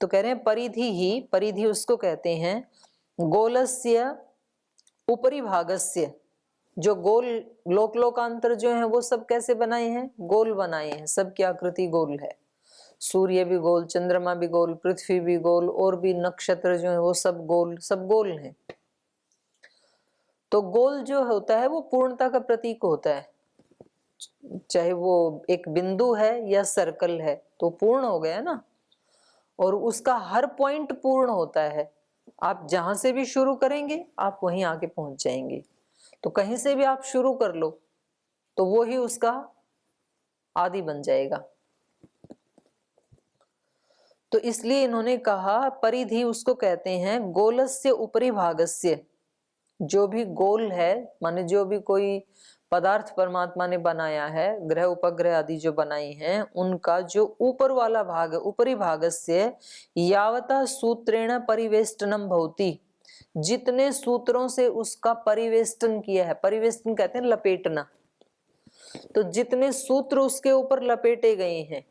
कह रहे हैं परिधि ही, परिधि उसको कहते हैं गोलस्य ऊपरी भागस्य, जो गोल लोक लोकांतर जो है वो सब कैसे बनाए हैं, गोल बनाए हैं, सबकी आकृति गोल है। सूर्य भी गोल, चंद्रमा भी गोल, पृथ्वी भी गोल, और भी नक्षत्र जो है वो सब गोल हैं। तो गोल जो होता है वो पूर्णता का प्रतीक होता है, चाहे वो एक बिंदु है या सर्कल है तो पूर्ण हो गया ना, और उसका हर पॉइंट पूर्ण होता है। आप जहां से भी शुरू करेंगे आप वहीं आके पहुंच जाएंगे। तो कहीं से भी आप शुरू कर लो तो वो ही उसका आदि बन जाएगा। तो इसलिए इन्होंने कहा परिधि उसको कहते हैं गोलस्य ऊपरी भागस्य, जो भी गोल है माने जो भी कोई पदार्थ परमात्मा ने बनाया है, ग्रह उपग्रह आदि जो बनाई हैं, उनका जो ऊपर वाला भाग है, ऊपरी भागस्य यावता सूत्रेण परिवेष्टनम भवति, जितने सूत्रों से उसका परिवेष्टन किया है, परिवेष्टन कहते हैं लपेटना, तो जितने सूत्र उसके ऊपर लपेटे गए हैं,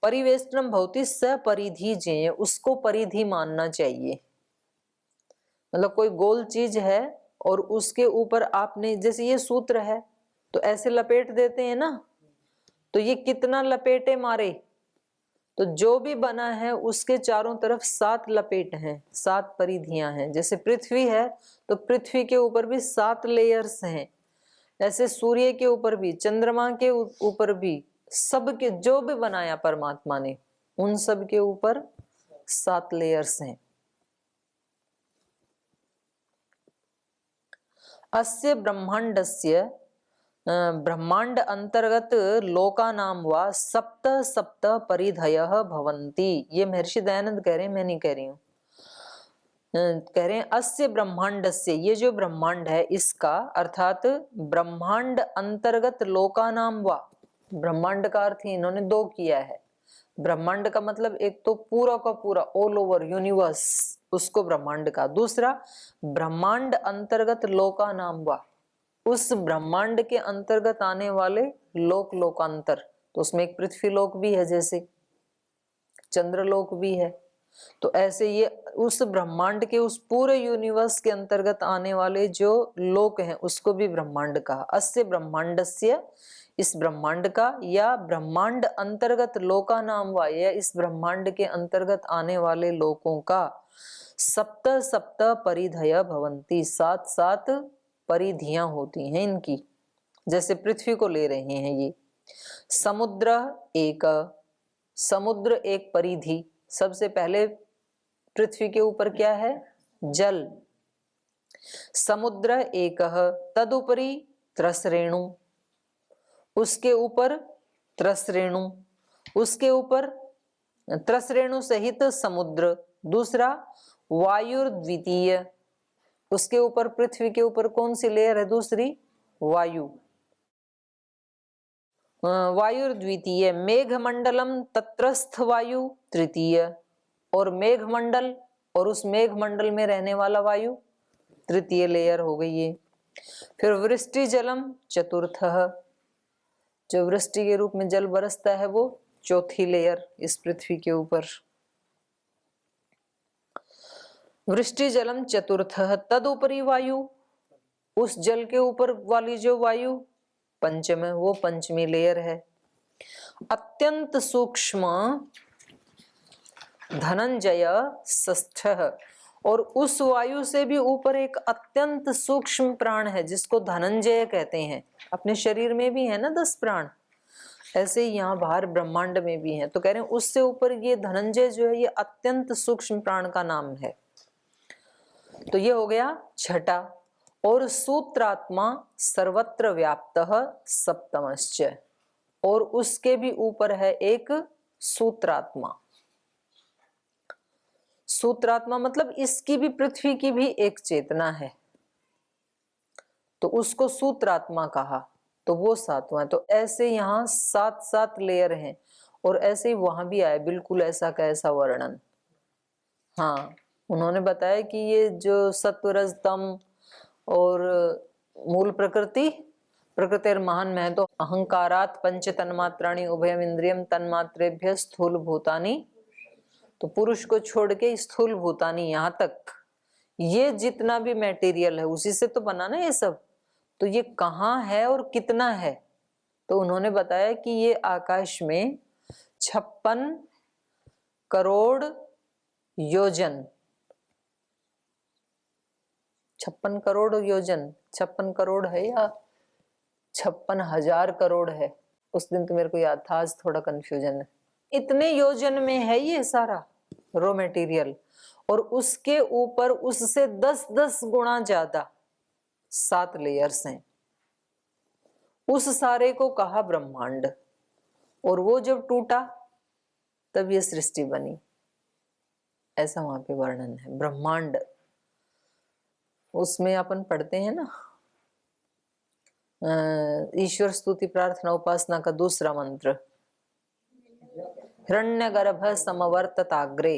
परिवेष्टनम भवति सपरिधि जेय, उसको परिधि मानना चाहिए। मतलब कोई गोल चीज है और उसके ऊपर आपने, जैसे ये सूत्र है तो ऐसे लपेट देते हैं ना, तो ये कितना लपेटे मारे, तो जो भी बना है उसके चारों तरफ 7 लपेट हैं, 7 परिधियां हैं। जैसे पृथ्वी है तो पृथ्वी के ऊपर भी 7 लेयर्स हैं, ऐसे सूर्य के ऊपर भी, चंद्रमा के ऊपर भी, सबके जो भी बनाया परमात्मा ने उन सब के ऊपर 7 लेयर्स हैं। अस्य ब्रह्मांडस्य ब्रह्मांड अंतर्गत लोकानां वा सप्त सप्त परिधयः भवन्ति। ये महर्षि दयानंद कह रहे हैं, मैं नहीं कह रही हूँ। कह रहे हैं अस्य ब्रह्मांडस्य, ये जो ब्रह्मांड है इसका, अर्थात ब्रह्मांड अंतर्गत लोकानां वा, ब्रह्मांड का अर्थ ही इन्होंने 2 किया है। ब्रह्मांड का मतलब एक तो पूरा का पूरा ऑल ओवर यूनिवर्स, उसको ब्रह्मांड का, दूसरा ब्रह्मांड अंतर्गत लोकानां वा, उस ब्रह्मांड के अंतर्गत आने वाले लोक लोकांतर, तो उसमें एक पृथ्वी लोक भी है, जैसे चंद्रलोक भी है, तो ऐसे ये उस ब्रह्मांड के उस पूरे यूनिवर्स के अंतर्गत आने वाले जो लोक हैं उसको भी ब्रह्मांड कहा। अस्य ब्रह्मांडस्य, इस ब्रह्मांड का, या ब्रह्मांड अंतर्गत लोकानां वा, या इस ब्रह्मांड के अंतर्गत आने वाले लोकों का, सप्त सप्त परिधय भवन्ति, 7 परिधियां होती हैं इनकी। जैसे पृथ्वी को ले रहे हैं ये, समुद्र एक परिधि, सबसे पहले पृथ्वी के ऊपर क्या है, जल। समुद्र एक, तदुपरि त्रसरेणु, उसके ऊपर त्रसरेणु, उसके ऊपर त्रसरेणु सहित समुद्र। दूसरा वायुर्द्वितीय, उसके ऊपर, पृथ्वी के ऊपर कौन सी लेयर है, दूसरी वायु। वायुर्द्वितीय, मेघमंडलम तत्रस्थ वायु तृतीय, और मेघमंडल और उस मेघमंडल में रहने वाला वायु तृतीय लेयर हो गई है। फिर वृष्टि जलम चतुर्थः, जो वृष्टि के रूप में जल बरसता है वो चौथी लेयर इस पृथ्वी के ऊपर। वृष्टि जलम चतुर्थः, तदुपरि वायु, उस जल के ऊपर वाली जो वायु पंचम है, वो पंचमी लेयर है। अत्यंत सूक्ष्म धनंजय षष्ठः, और उस वायु से भी ऊपर एक अत्यंत सूक्ष्म प्राण है जिसको धनंजय कहते हैं। अपने शरीर में भी है ना 10 प्राण, ऐसे ही यहाँ बाहर ब्रह्मांड में भी है। तो कह रहे हैं उससे ऊपर ये धनंजय जो है ये अत्यंत सूक्ष्म प्राण का नाम है। तो ये हो गया छठा। और सूत्रात्मा सर्वत्र व्याप्तः सप्तमश्च, और उसके भी ऊपर है एक सूत्रात्मा। सूत्रात्मा मतलब इसकी भी, पृथ्वी की भी एक चेतना है, तो उसको सूत्रात्मा कहा, तो वो 7वां। तो ऐसे यहाँ 7 लेयर हैं, और ऐसे ही वहां भी आए बिल्कुल ऐसा का ऐसा वर्णन। हाँ, उन्होंने बताया कि ये जो सत्व रज तम और मूल प्रकृति प्रकृतिर महान महतो अहंकारात पंच तन्मात्राणि उभयम इंद्रियम तन्मात्रेभ्य स्थूल भूतानि। तो पुरुष को छोड़ के स्थूल भूतानि यहाँ तक ये जितना भी मटेरियल है उसी से तो बना ना ये सब। तो ये कहाँ है और कितना है? तो उन्होंने बताया कि ये आकाश में 56 करोड़ योजन, 56 करोड़ योजन, 56 करोड़ है या 56,000 करोड़ है? उस दिन तो मेरे को याद था, आज थोड़ा कंफ्यूजन है। इतने योजन में है ये सारा रॉ मटेरियल, और उसके ऊपर उससे 10-10 गुना ज्यादा 7 लेयर्स हैं। उस सारे को कहा ब्रह्मांड, और वो जब टूटा तब ये सृष्टि बनी, ऐसा वहां पे वर्णन है ब्रह्मांड। उसमें अपन पढ़ते हैं ना ईश्वर स्तुति प्रार्थना उपासना का दूसरा मंत्र, हिरण्यगर्भ समवर्तताग्रे।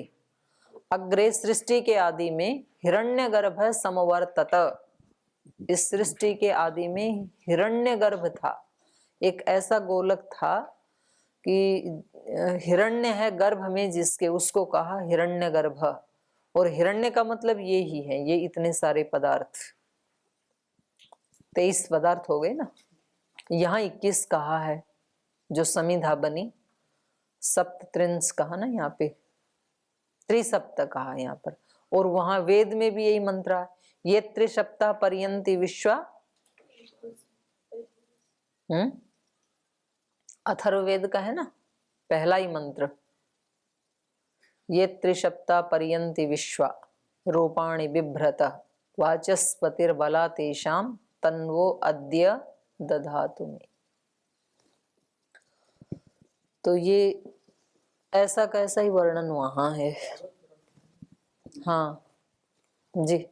अग्रे सृष्टि के आदि में हिरण्यगर्भ समवर्तत, इस सृष्टि के आदि में हिरण्यगर्भ था, एक ऐसा गोलक था कि हिरण्य है गर्भ में जिसके, उसको कहा हिरण्यगर्भ। और हिरण्य का मतलब ये ही है, ये इतने सारे पदार्थ, 23 पदार्थ हो गए ना। यहाँ 21 कहा है जो समिधा बनी, सप्तत्रिंश कहा ना यहाँ पे, त्रिसप्त कहा यहाँ पर। और वहां वेद में भी यही मंत्र है, ये त्रिसप्ता पर्यंति विश्वा। अथर्ववेद का है ना पहला ही मंत्र, ये त्रिसप्ता पर्यंति विश्वा रूपाणि बिभ्रत वाचस्पतिर्बला तेषाम तन्वो अद्य दधातु मे। तो ये ऐसा कैसा ही वर्णन वहां है। हाँ जी।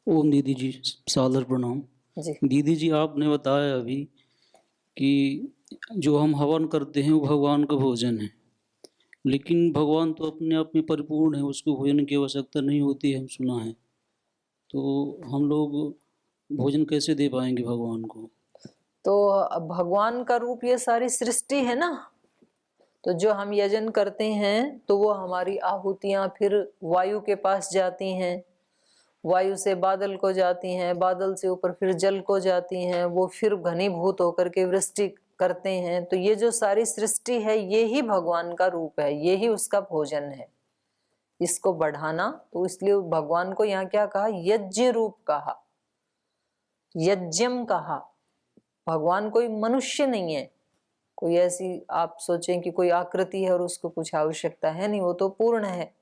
ओम दीदी जी, सादर प्रणाम जी। दीदी जी, आपने बताया अभी कि जो हम हवन करते हैं वो भगवान का भोजन है, लेकिन भगवान तो अपने आप में परिपूर्ण है, उसको भोजन की आवश्यकता नहीं होती है, हम सुना है। तो हम लोग भोजन कैसे दे पाएंगे भगवान को? तो भगवान का रूप ये सारी सृष्टि है ना। तो जो हम यजन करते हैं तो वो हमारी आहुतियां फिर वायु के पास जाती हैं, वायु से बादल को जाती हैं, बादल से ऊपर फिर जल को जाती हैं, वो फिर घनीभूत होकर के वृष्टि करते हैं। तो ये जो सारी सृष्टि है ये ही भगवान का रूप है, ये ही उसका भोजन है, इसको बढ़ाना। तो इसलिए भगवान को यहाँ क्या कहा, यज्ञ रूप कहा, यज्ञम कहा। भगवान कोई मनुष्य नहीं है, कोई ऐसी आप सोचें कि कोई आकृति है और उसको कुछ आवश्यकता है नहीं, वो तो पूर्ण है।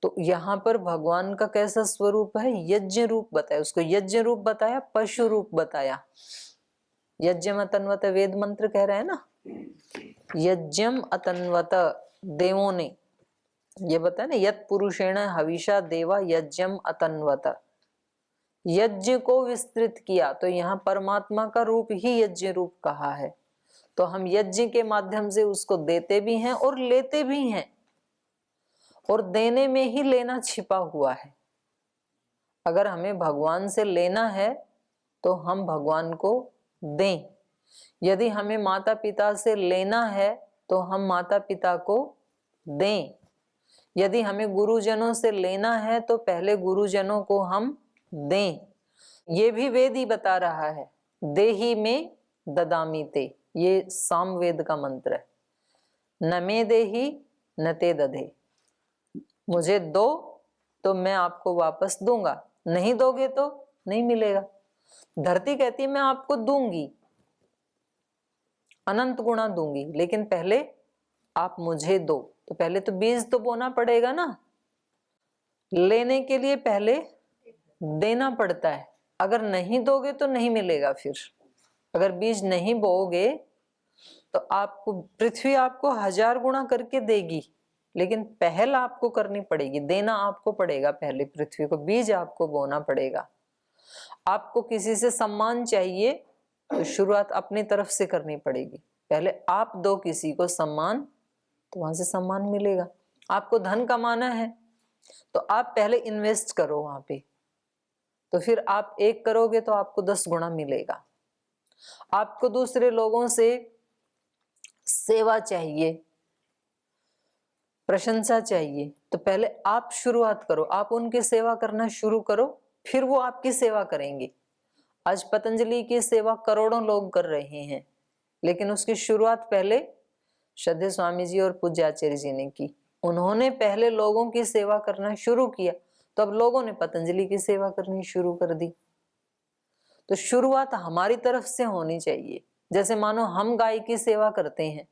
तो यहाँ पर भगवान का कैसा स्वरूप है, यज्ञ रूप बताया, उसको यज्ञ रूप बताया, पशु रूप बताया। यज्ञम अतन्वत वेद मंत्र कह रहे हैं ना, यज्ञम अतन्वत देवों ने ये बताया ना, यत पुरुषेण हविषा देवा यज्ञम अतन्वत, यज्ञ को विस्तृत किया। तो यहाँ परमात्मा का रूप ही यज्ञ रूप कहा है। तो हम यज्ञ के माध्यम से उसको देते भी हैं और लेते भी हैं, और देने में ही लेना छिपा हुआ है। अगर हमें भगवान से लेना है तो हम भगवान को दें, यदि हमें माता पिता से लेना है तो हम माता पिता को दें, यदि हमें गुरुजनों से लेना है तो पहले गुरुजनों को हम दें। ये भी वेद ही बता रहा है, देहि में ददामि ते, ये सामवेद का मंत्र है। न मे देहि न ते दधे, मुझे दो तो मैं आपको वापस दूंगा, नहीं दोगे तो नहीं मिलेगा। धरती कहती है मैं आपको दूंगी, अनंत गुणा दूंगी, लेकिन पहले आप मुझे दो। तो पहले तो बीज तो बोना पड़ेगा ना, लेने के लिए पहले देना पड़ता है। अगर नहीं दोगे तो नहीं मिलेगा। फिर अगर बीज नहीं बोओगे तो आपको पृथ्वी आपको 1000 गुणा करके देगी, लेकिन पहल आपको करनी पड़ेगी, देना आपको पड़ेगा। पहले पृथ्वी को बीज आपको बोना पड़ेगा। आपको किसी से सम्मान चाहिए तो शुरुआत अपनी तरफ से करनी पड़ेगी। पहले आप दो किसी को सम्मान, तो वहां से सम्मान मिलेगा। आपको धन कमाना है तो आप पहले इन्वेस्ट करो वहां पे, तो फिर आप 1 करोगे तो आपको 10 गुना मिलेगा। आपको दूसरे लोगों से सेवा चाहिए, प्रशंसा चाहिए, तो पहले आप शुरुआत करो, आप उनकी सेवा करना शुरू करो, फिर वो आपकी सेवा करेंगे। आज पतंजलि की सेवा करोड़ों लोग कर रहे हैं, लेकिन उसकी शुरुआत पहले श्रद्धेय स्वामी जी और पूज्य आचार्य जी ने की। उन्होंने पहले लोगों की सेवा करना शुरू किया, तो अब लोगों ने पतंजलि की सेवा करनी शुरू कर दी। तो शुरुआत हमारी तरफ से होनी चाहिए। जैसे मानो हम गाय की सेवा करते हैं,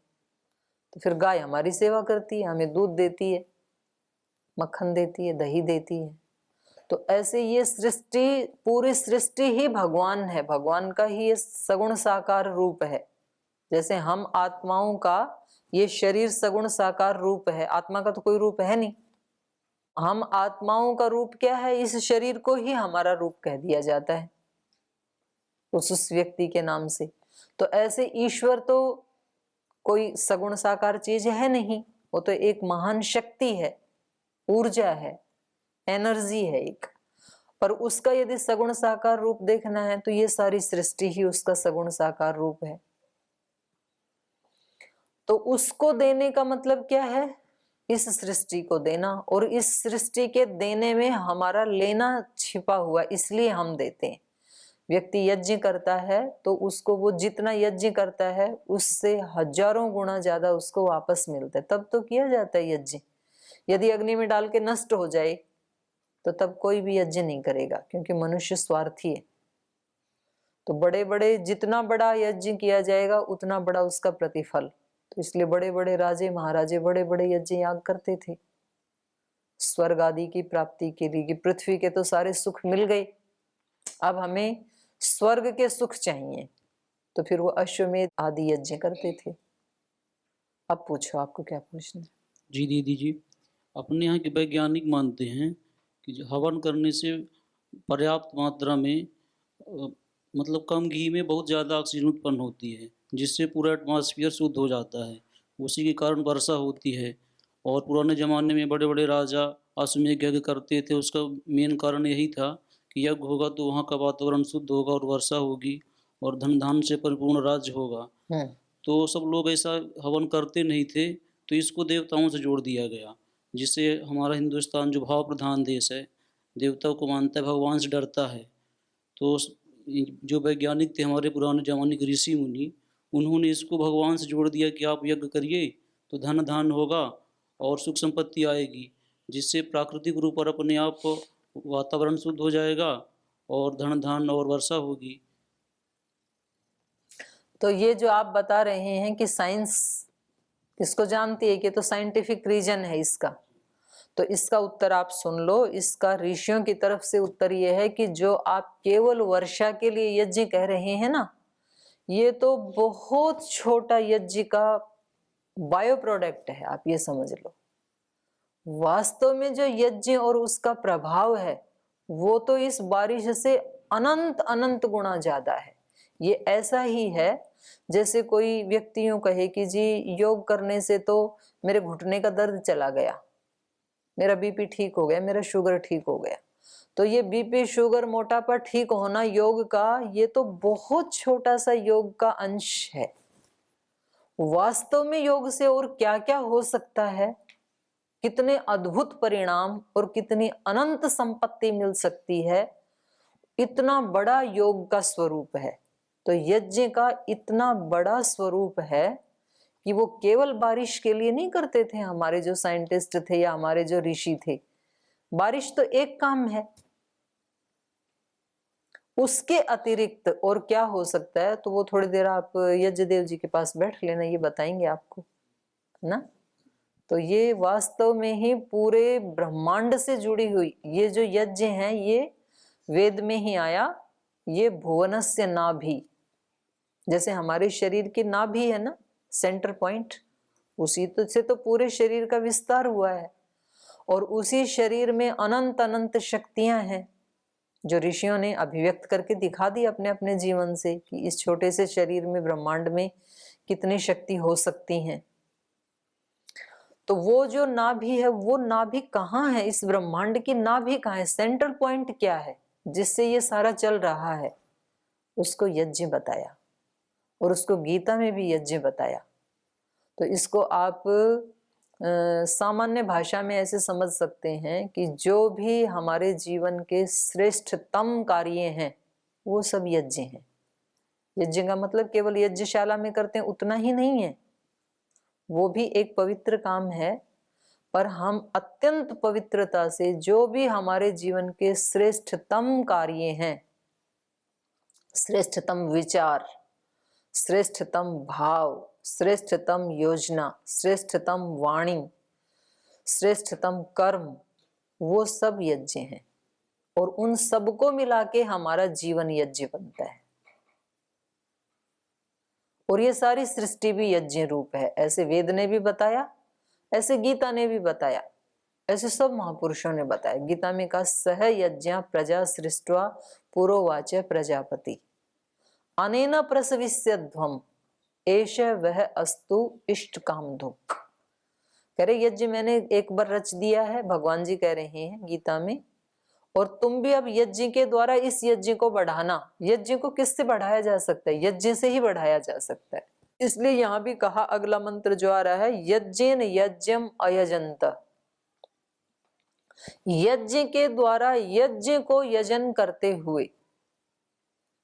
तो फिर गाय हमारी सेवा करती है, हमें दूध देती है, मक्खन देती है, दही देती है। तो ऐसे ये सृष्टि, पूरी सृष्टि ही भगवान है, भगवान का ही ये सगुण साकार रूप है। जैसे हम आत्माओं का ये शरीर सगुण साकार रूप है, आत्मा का तो कोई रूप है नहीं। हम आत्माओं का रूप क्या है, इस शरीर को ही हमारा रूप कह दिया जाता है उस व्यक्ति के नाम से। तो ऐसे ईश्वर तो कोई सगुण साकार चीज है नहीं, वो तो एक महान शक्ति है, ऊर्जा है, एनर्जी है एक। पर उसका यदि सगुण साकार रूप देखना है तो ये सारी सृष्टि ही उसका सगुण साकार रूप है। तो उसको देने का मतलब क्या है, इस सृष्टि को देना, और इस सृष्टि के देने में हमारा लेना छिपा हुआ, इसलिए हम देते हैं। व्यक्ति यज्ञ करता है तो उसको वो जितना यज्ञ करता है उससे हजारों गुना ज्यादा उसको वापस मिलता है, तब तो किया जाता है यज्ञ। यदि अग्नि में डाल के नष्ट हो जाए तो तब कोई भी यज्ञ नहीं करेगा, क्योंकि मनुष्य स्वार्थी है। तो बड़े बड़े, जितना बड़ा यज्ञ किया जाएगा उतना बड़ा उसका प्रतिफल। तो इसलिए बड़े बड़े राजे महाराजे बड़े बड़े यज्ञ याग करते थे स्वर्ग आदि की प्राप्ति के लिए, कि पृथ्वी के तो सारे सुख मिल गए, अब हमें स्वर्ग के सुख चाहिए, तो फिर वो अश्वमेध आदि यज्ञ करते थे। अब पूछो, आपको क्या पूछना है? जी दीदी जी, अपने यहाँ के वैज्ञानिक मानते हैं कि जो हवन करने से पर्याप्त मात्रा में मतलब कम घी में बहुत ज़्यादा ऑक्सीजन उत्पन्न होती है, जिससे पूरा एटमॉस्फेयर शुद्ध हो जाता है। उसी के कारण वर्षा होती है। और पुराने ज़माने में बड़े बड़े राजा अश्वमेध यज्ञ करते थे, उसका मेन कारण यही था कि यज्ञ होगा तो वहाँ का वातावरण शुद्ध होगा और वर्षा होगी और धन धान से परिपूर्ण राज्य होगा। तो सब लोग ऐसा हवन करते नहीं थे, तो इसको देवताओं से जोड़ दिया गया, जिससे हमारा हिंदुस्तान जो भाव प्रधान देश है, देवताओं को मानता है, भगवान से डरता है। तो जो वैज्ञानिक थे हमारे पुराने ज़माने के ऋषि मुनि, उन्होंने इसको भगवान से जोड़ दिया कि आप यज्ञ करिए तो धन धान होगा और सुख संपत्ति आएगी, जिससे प्राकृतिक रूप पर अपने आप वातावरण शुद्ध हो जाएगा और धन धान और वर्षा होगी। तो ये जो आप बता रहे हैं कि साइंस इसको जानती है, कि तो साइंटिफिक रीजन है इसका, तो इसका उत्तर आप सुन लो। इसका ऋषियों की तरफ से उत्तर ये है कि जो आप केवल वर्षा के लिए यज्ञ कह रहे हैं ना, ये तो बहुत छोटा यज्ञ का बायो प्रोडक्ट है, आप ये समझ लो। वास्तव में जो यज्ञ और उसका प्रभाव है वो तो इस बारिश से अनंत अनंत गुना ज्यादा है। ये ऐसा ही है जैसे कोई व्यक्ति यूं कहे कि जी योग करने से तो मेरे घुटने का दर्द चला गया, मेरा बीपी ठीक हो गया, मेरा शुगर ठीक हो गया। तो ये बीपी शुगर मोटापा ठीक होना योग का, ये तो बहुत छोटा सा योग का अंश है। वास्तव में योग से और क्या क्या हो सकता है, कितने अद्भुत परिणाम और कितनी अनंत संपत्ति मिल सकती है, इतना बड़ा योग का स्वरूप है। तो यज्ञ का इतना बड़ा स्वरूप है कि वो केवल बारिश के लिए नहीं करते थे हमारे जो साइंटिस्ट थे या हमारे जो ऋषि थे। बारिश तो एक काम है, उसके अतिरिक्त और क्या हो सकता है, तो वो थोड़ी देर आप यज्ञदेव जी के पास बैठ लेना, ये बताएंगे आपको ना। तो ये वास्तव में ही पूरे ब्रह्मांड से जुड़ी हुई ये जो यज्ञ है, ये वेद में ही आया। ये भुवनस्य नाभि, जैसे हमारे शरीर की नाभि है ना, सेंटर पॉइंट, उसी तो से तो पूरे शरीर का विस्तार हुआ है। और उसी शरीर में अनंत अनंत शक्तियां हैं जो ऋषियों ने अभिव्यक्त करके दिखा दी अपने अपने जीवन से, कि इस छोटे से शरीर में ब्रह्मांड में कितनी शक्ति हो सकती है। तो वो जो नाभि है, वो नाभि कहाँ है, इस ब्रह्मांड की नाभि कहाँ है, सेंटर पॉइंट क्या है जिससे ये सारा चल रहा है, उसको यज्ञ बताया। और उसको गीता में भी यज्ञ बताया। तो इसको आप सामान्य भाषा में ऐसे समझ सकते हैं कि जो भी हमारे जीवन के श्रेष्ठतम कार्य हैं वो सब यज्ञ हैं। यज्ञ का मतलब केवल यज्ञशाला में करते हैं उतना ही नहीं है, वो भी एक पवित्र काम है, पर हम अत्यंत पवित्रता से जो भी हमारे जीवन के श्रेष्ठतम कार्य हैं, श्रेष्ठतम विचार, श्रेष्ठतम भाव, श्रेष्ठतम योजना, श्रेष्ठतम वाणी, श्रेष्ठतम कर्म, वो सब यज्ञ हैं। और उन सबको मिला के हमारा जीवन यज्ञ बनता है। और ये सारी सृष्टि भी यज्ञ रूप है। ऐसे वेद ने भी बताया, ऐसे गीता ने भी बताया, ऐसे सब महापुरुषों ने बताया। गीता में कहा सह यज्ञ प्रजा सृष्ट्वा पुरोवाच प्रजापति अनेन प्रसविष्यध्वम एष वह अस्तु इष्ट काम दुख। कह रहे यज्ञ मैंने एक बार रच दिया है, भगवान जी कह रहे हैं गीता में, और तुम भी अब यज्ञ के द्वारा इस यज्ञ को बढ़ाना। यज्ञ को किससे बढ़ाया जा सकता है? यज्ञ से ही बढ़ाया जा सकता है। इसलिए यहां भी कहा, अगला मंत्र जो आ रहा है, यज्ञेन यज्ञम अयजंत। यज्ञ के द्वारा यज्ञ को यजन करते हुए,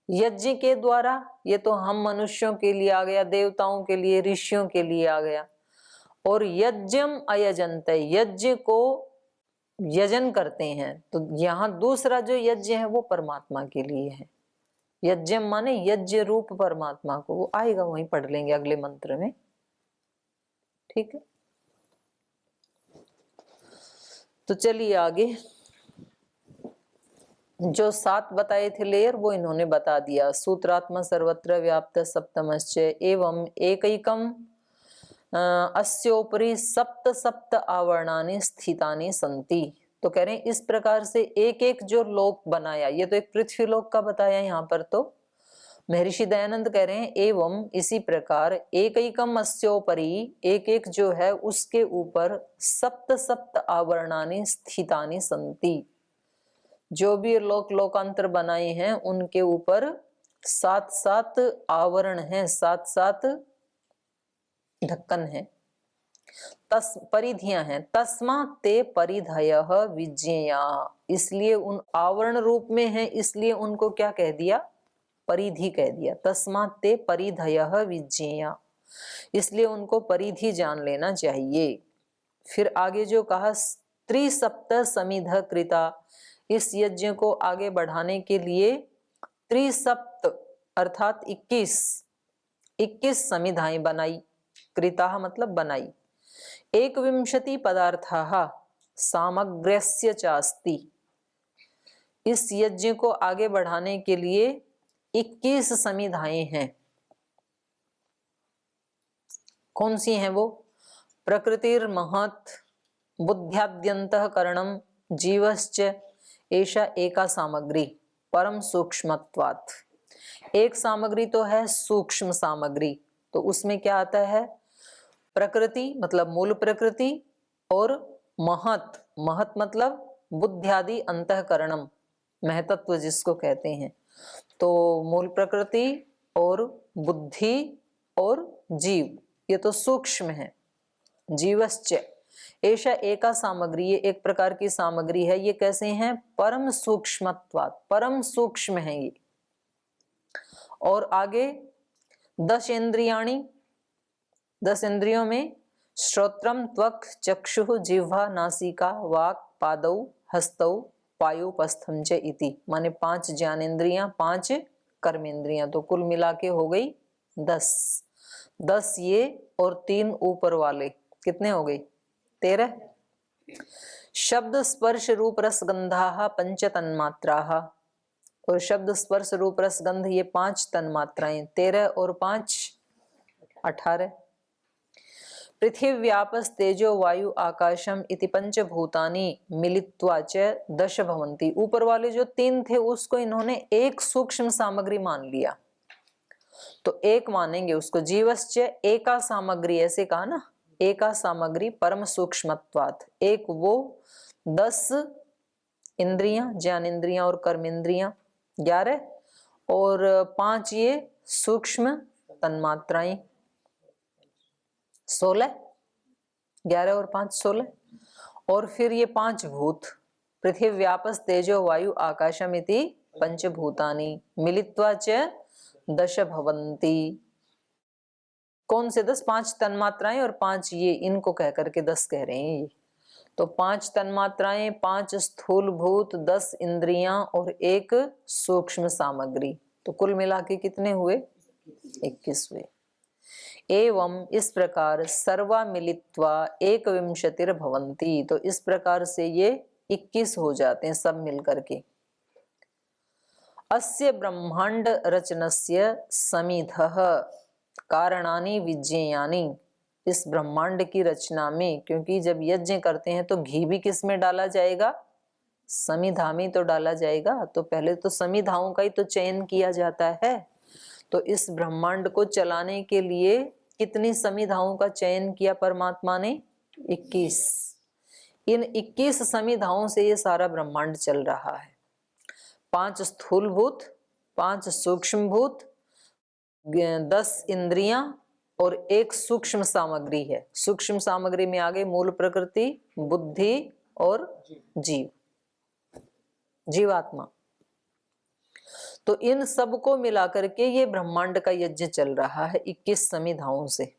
यज्ञ के द्वारा, ये तो हम मनुष्यों के लिए आ गया, देवताओं के लिए, ऋषियों के लिए आ गया। और यज्ञम अयजंत, यज्ञ को यजन करते हैं। तो यहाँ दूसरा जो यज्ञ है वो परमात्मा के लिए है। यज्ञ माने यज्ञ रूप परमात्मा को, वो आएगा, वहीं पढ़ लेंगे अगले मंत्र में, ठीक है। तो चलिए आगे, जो 7 बताए थे लेयर वो इन्होंने बता दिया। सूत्रात्मा सर्वत्र व्याप्त सप्तमश्च एवं एकैकम अस्योपरि सप्त सप्त आवरणानि स्थितानि सन्ति। तो कह रहे हैं इस प्रकार से एक एक जो लोक बनाया, ये तो एक पृथ्वी लोक का बताया यहाँ पर। तो महर्षि दयानंद कह रहे हैं एवं इसी प्रकार एकैकम अस्योपरि, एक एक जो है उसके ऊपर सप्त सप्त आवरणानि स्थितानि सन्ति। जो भी लोक लोकांतर बनाए हैं उनके ऊपर 7-7 आवरण हैं, 7-7 ढक्कन है, परिधियां हैं। तस्मात् ते परिधयः विज्ञेया, इसलिए उन आवरण रूप में है, इसलिए उनको क्या कह दिया? परिधि कह दिया। तस्मात् ते परिधयः विज्ञेया, इसलिए उनको परिधि जान लेना चाहिए। फिर आगे जो कहा त्रिसप्त समिध कृता, इस यज्ञ को आगे बढ़ाने के लिए त्रिसप्त अर्थात 21 समिधाएं बनाई। कृता मतलब बनाई। 21 पदार्थाः सामग्र्यस्य चास्ति, इस यज्ञ को आगे बढ़ाने के लिए 21 समिधाएं हैं। कौन सी हैं वो? प्रकृतिर महत् बुद्ध्याद्यन्तःकरणं जीवश्च एषा एका सामग्री परम सूक्ष्मत्वात्। एक सामग्री तो है सूक्ष्म सामग्री, तो उसमें क्या आता है? प्रकृति मतलब मूल प्रकृति, और महत्, महत् मतलब बुद्ध्यादि अंतःकरणम, महतत्व जिसको कहते हैं। तो मूल प्रकृति और बुद्धि और जीव, ये तो सूक्ष्म है। जीवश्च ऐसा एका सामग्री, ये एक प्रकार की सामग्री है। ये कैसे हैं? परम सूक्ष्मत्वात्, परम सूक्ष्म है ये। और आगे 10 इंद्रियाणि, 10 इंद्रियों में श्रोत्रम त्वक चक्षुः जिह्वा नासिका वाक् पादौ हस्तौ पायुपस्थम च इति, माने 5 ज्ञानेन्द्रियां, 5 कर्मेंद्रियां, तो कुल मिला के हो गई 10 ये और 3 ऊपर वाले, कितने हो गए? 13। शब्द स्पर्श रूप रसगंधाः पंच तन्मात्राः, और शब्द स्पर्श रूप रसगंध ये 5 तन्मात्राएं, 13 और 5 18। पृथिव्यापस तेजो वायु आकाशम इति पंचभूतानि मिलित्वा च 10 भवन्ति। ऊपर वाले जो 3 थे उसको इन्होंने एक सूक्ष्म सामग्री मान लिया, तो एक मानेंगे उसको। जीवश्च एका सामग्री, ऐसे कहा ना, एका सामग्री परम सूक्ष्मत्वात्। एक वो 10 इंद्रियां, ज्ञानेन्द्रियां और कर्मेंद्रियां 11, और 5 ये सूक्ष्म तन्मात्राएं 16, 11 और 5 16, और फिर ये 5 भूत, पृथ्वी व्यापस तेजो वायु आकाशमिति पंचभूतानि मिलित्वा च 10 भवन्ति। कौन से 10? 5 तन्मात्राएं और 5 ये, इनको कह करके 10 कह रहे हैं ये। तो 5 तन्मात्राएं, 5 स्थूल भूत, 10 इंद्रियां और 1 सूक्ष्म सामग्री, तो कुल मिला के कितने हुए? 21 हुए। एवं इस प्रकार सर्वा मिलित्वा एकविंशतिर् भवन्ति, तो इस प्रकार से ये 21 हो जाते हैं सब मिलकर के। अस्य ब्रह्मांड रचनस्य समिधः कारणानि विज्ञेयानि, इस ब्रह्मांड की रचना में, क्योंकि जब यज्ञ करते हैं तो घी भी किस में डाला जाएगा? समिधा में तो डाला जाएगा। तो पहले तो समिधाओं का ही तो चयन किया जाता है। तो इस ब्रह्मांड को चलाने के लिए कितनी समिधाओं का चयन किया परमात्मा ने? 21। इन 21 समिधाओं से ये सारा ब्रह्मांड चल रहा है। 5 स्थूल भूत, 5 सूक्ष्म भूत, 10 इंद्रियां और 1 सूक्ष्म सामग्री है। सूक्ष्म सामग्री में आगे मूल प्रकृति, बुद्धि और जीव, जीवात्मा। तो इन सब को मिलाकर के ये ब्रह्मांड का यज्ञ चल रहा है 21 समिधाओं से।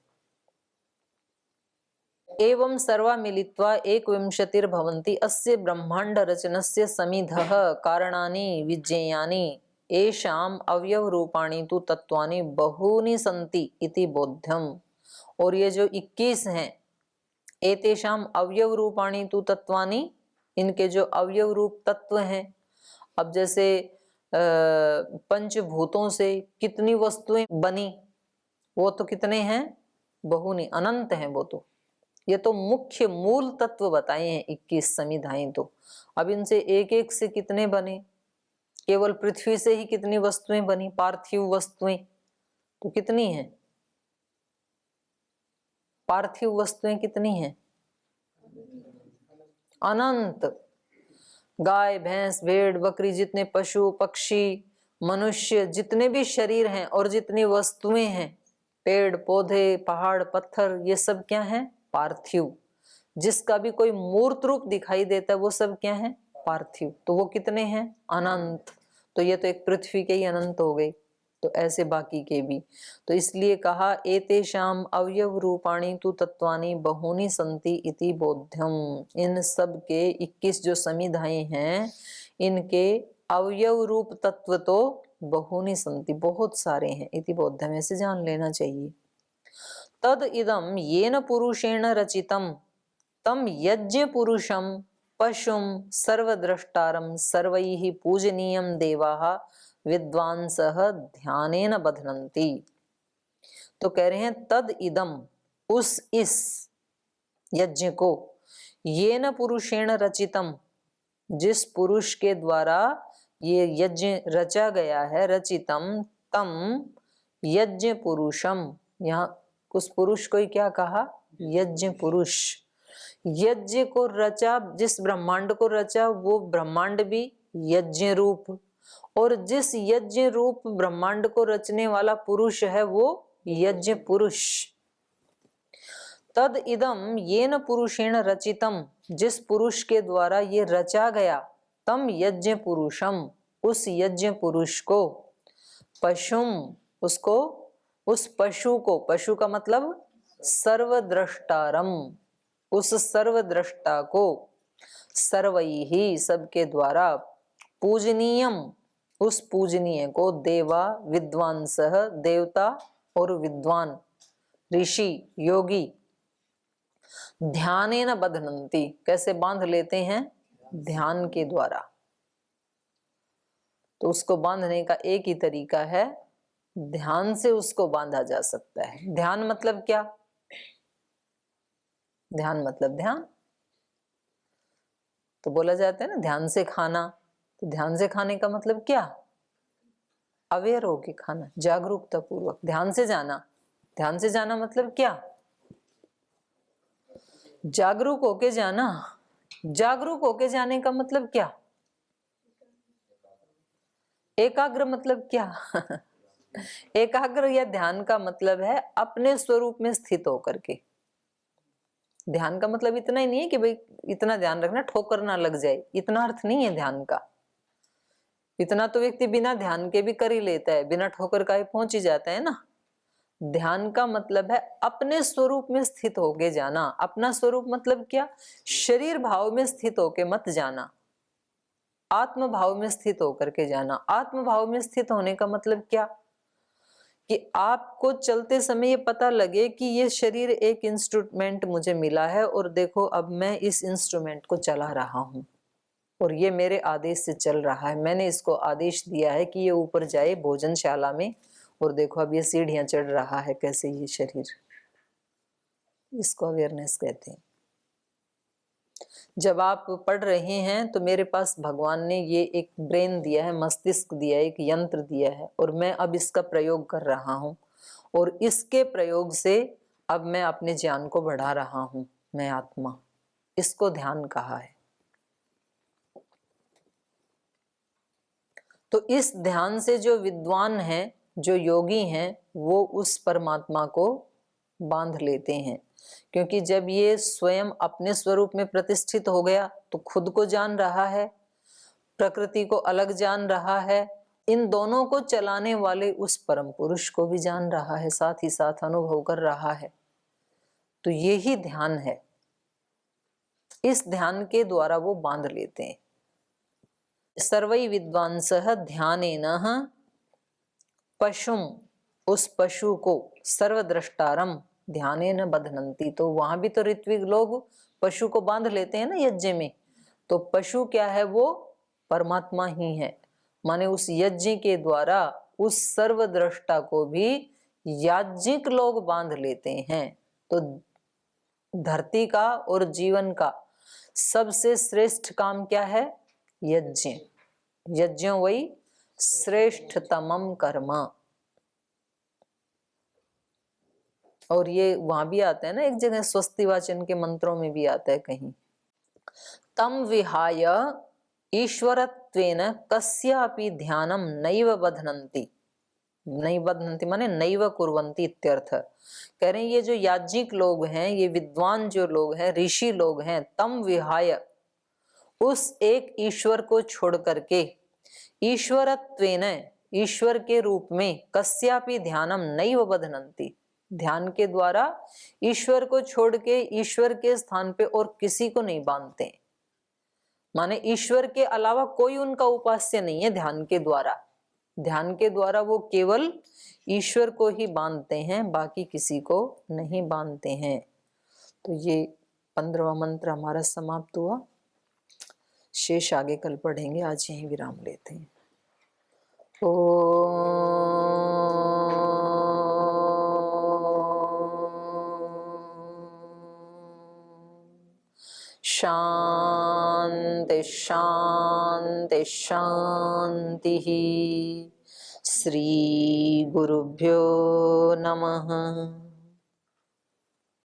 एवं सर्वा मिलित्वा एकविंशतिर्भवन्ति अस्य ब्रह्मांड रचनस्य समिधः कारणानि विज्ञेयानि येषाम् अवयव रूपाणि तु तत्वानि बहूनि सन्ति इति बोध्यम्। और ये जो 21 हैं, एतेषाम् अवयव रूपाणि तु तत्वानि, इनके जो अवयव रूप तत्व हैं। अब जैसे पंचभूतों से कितनी वस्तुएं बनी? वो तो कितने हैं? बहुनी, अनंत हैं वो तो। ये तो मुख्य मूल तत्व बताए हैं 21 समिधाएं। तो अब इनसे एक एक से कितने बने? केवल पृथ्वी से ही कितनी वस्तुएं बनी? पार्थिव वस्तुएं तो कितनी हैं? पार्थिव वस्तुएं कितनी हैं? अनंत। गाय, भैंस, भेड़, बकरी, जितने पशु पक्षी, मनुष्य, जितने भी शरीर हैं और जितनी वस्तुएं हैं, पेड़ पौधे, पहाड़ पत्थर, ये सब क्या है? पार्थिव। जिसका भी कोई मूर्त रूप दिखाई देता है वो सब क्या है? पार्थिव। तो वो कितने हैं? अनंत। तो ये तो एक पृथ्वी के ही अनंत हो गए, तो ऐसे बाकी के भी। तो इसलिए कहा एतेषाम अवयव रूपाणि तु तत्वानि बहूनि सन्ति इति बोध्यम। इन सब के 21 जो समिधाएं हैं, इनके अवयव रूप तत्व तो बहूनि सन्ति, बहुत सारे हैं, इति बोध्यम, ऐसे जान लेना चाहिए। तद इदम येन पुरुषेण रचितम तम यज्ञ पुरुषम पशुम सर्वद्रष्टारम सर्वैः पूजनीयम देवाः विद्वांसः ध्यानेन बध्नन्ति। तो कह रहे हैं तद इदम, उस इस यज्ञ को, येन पुरुषेण रचितम, जिस पुरुष के द्वारा ये यज्ञ रचा गया है, रचितम तम यज्ञ पुरुषम, यहाँ उस पुरुष को ही क्या कहा? यज्ञ पुरुष। यज्ञ को रचा, जिस ब्रह्मांड को रचा वो ब्रह्मांड भी यज्ञ रूप, और जिस यज्ञ रूप ब्रह्मांड को रचने वाला पुरुष है वो यज्ञ पुरुष। तद इदम येन पुरुषेण रचितम, जिस पुरुष के द्वारा ये रचा गया, तम यज्ञ पुरुषम, उस यज्ञ पुरुष को, पशुम, उसको, उस पशु को, पशु का मतलब सर्वद्रष्टारम, उस सर्वद्रष्टा को, सर्वैहि, सबके द्वारा, पूजनीयम, उस पूजनीय को, देवा विद्वांसः, देवता और विद्वान, ऋषि योगी, ध्यानेन बध्नन्ति, कैसे बांध लेते हैं? ध्यान के द्वारा। तो उसको बांधने का एक ही तरीका है, ध्यान से उसको बांधा जा सकता है। ध्यान मतलब क्या? ध्यान मतलब ध्यान। तो बोला जाता है ना ध्यान से खाना, तो ध्यान से खाने का मतलब क्या? अवेयर होके खाना, जागरूकता पूर्वक, ध्यान से जाना। ध्यान से जाना मतलब क्या? जागरूक होके जाना। जागरूक होके जाने का मतलब क्या? एकाग्र मतलब क्या? एकाग्र या ध्यान का मतलब है अपने स्वरूप में स्थित होकर के। ध्यान का मतलब इतना ही नहीं है कि भाई इतना ध्यान रखना ठोकर ना लग जाए, इतना अर्थ नहीं है ध्यान का। इतना तो व्यक्ति बिना ध्यान के भी कर ही लेता है, बिना ठोकर का ही पहुंच ही जाता है ना। ध्यान का मतलब है अपने स्वरूप में स्थित होके जाना। अपना स्वरूप मतलब क्या? शरीर भाव में स्थित होके मत जाना, आत्म भाव में स्थित होकर के जाना। आत्म भाव में स्थित होने का मतलब क्या? कि आपको चलते समय ये पता लगे कि ये शरीर एक इंस्ट्रूमेंट मुझे मिला है और देखो अब मैं इस इंस्ट्रूमेंट को चला रहा हूं और ये मेरे आदेश से चल रहा है। मैंने इसको आदेश दिया है कि ये ऊपर जाए भोजनशाला में और देखो अब ये सीढ़ियां चढ़ रहा है कैसे ये शरीर। इसको अवेयरनेस कहते हैं। जब आप पढ़ रहे हैं तो मेरे पास भगवान ने ये एक ब्रेन दिया है, मस्तिष्क दिया है, एक यंत्र दिया है और मैं अब इसका प्रयोग कर रहा हूं और इसके प्रयोग से अब मैं अपने ज्ञान को बढ़ा रहा हूं। मैं आत्मा, इसको ध्यान कहा है। तो इस ध्यान से जो विद्वान हैं, जो योगी हैं, वो उस परमात्मा को बांध लेते हैं। क्योंकि जब ये स्वयं अपने स्वरूप में प्रतिष्ठित हो गया तो खुद को जान रहा है, प्रकृति को अलग जान रहा है, इन दोनों को चलाने वाले उस परम पुरुष को भी जान रहा है, साथ ही साथ अनुभव कर रहा है। तो ये ही ध्यान है। इस ध्यान के द्वारा वो बांध लेते हैं। सर्वै विद्वांसः ध्यानेन पशुम, उस पशु को, सर्वद्रष्टारम ध्यानेन बध्नन्ति। तो वहां भी तो ऋत्विक लोग पशु को बांध लेते हैं ना यज्ञ में। तो पशु क्या है? वो परमात्मा ही है। माने उस यज्ञ के द्वारा उस सर्वद्रष्टा को भी याज्ञिक लोग बांध लेते हैं। तो धरती का और जीवन का सबसे श्रेष्ठ काम क्या है? यज्ञ। यज्ञ वही श्रेष्ठतमम कर्म। और ये वहां भी आता है ना, एक जगह स्वस्ति वाचन के मंत्रों में भी आता है कहीं, तम विहाय ईश्वरत्वेन कस्यापि ध्यानम नैव बध्नन्ति। नहीं बध्नन्ति माने नैव कुर्वन्ति इत्यर्थ। कह रहे हैं ये जो याज्ञिक लोग हैं, ये विद्वान जो लोग हैं, ऋषि लोग हैं, तम विहाय, उस एक ईश्वर को छोड़ करके, ईश्वरत्वेन, ईश्वर के रूप में, कस्यापि ध्यानम नैव बध्नन्ति, ध्यान के द्वारा ईश्वर को छोड़ के ईश्वर के स्थान पे और किसी को नहीं बांधते। माने ईश्वर के अलावा कोई उनका उपास्य नहीं है। ध्यान के द्वारा, ध्यान के द्वारा वो केवल ईश्वर को ही बांधते हैं, बाकी किसी को नहीं बांधते हैं। तो ये 15वां मंत्र हमारा समाप्त हुआ। शेष आगे कल पढ़ेंगे। आज यहीं विराम लेते हैं। शांति शांति शांति। श्री गुरुभ्यो नमः।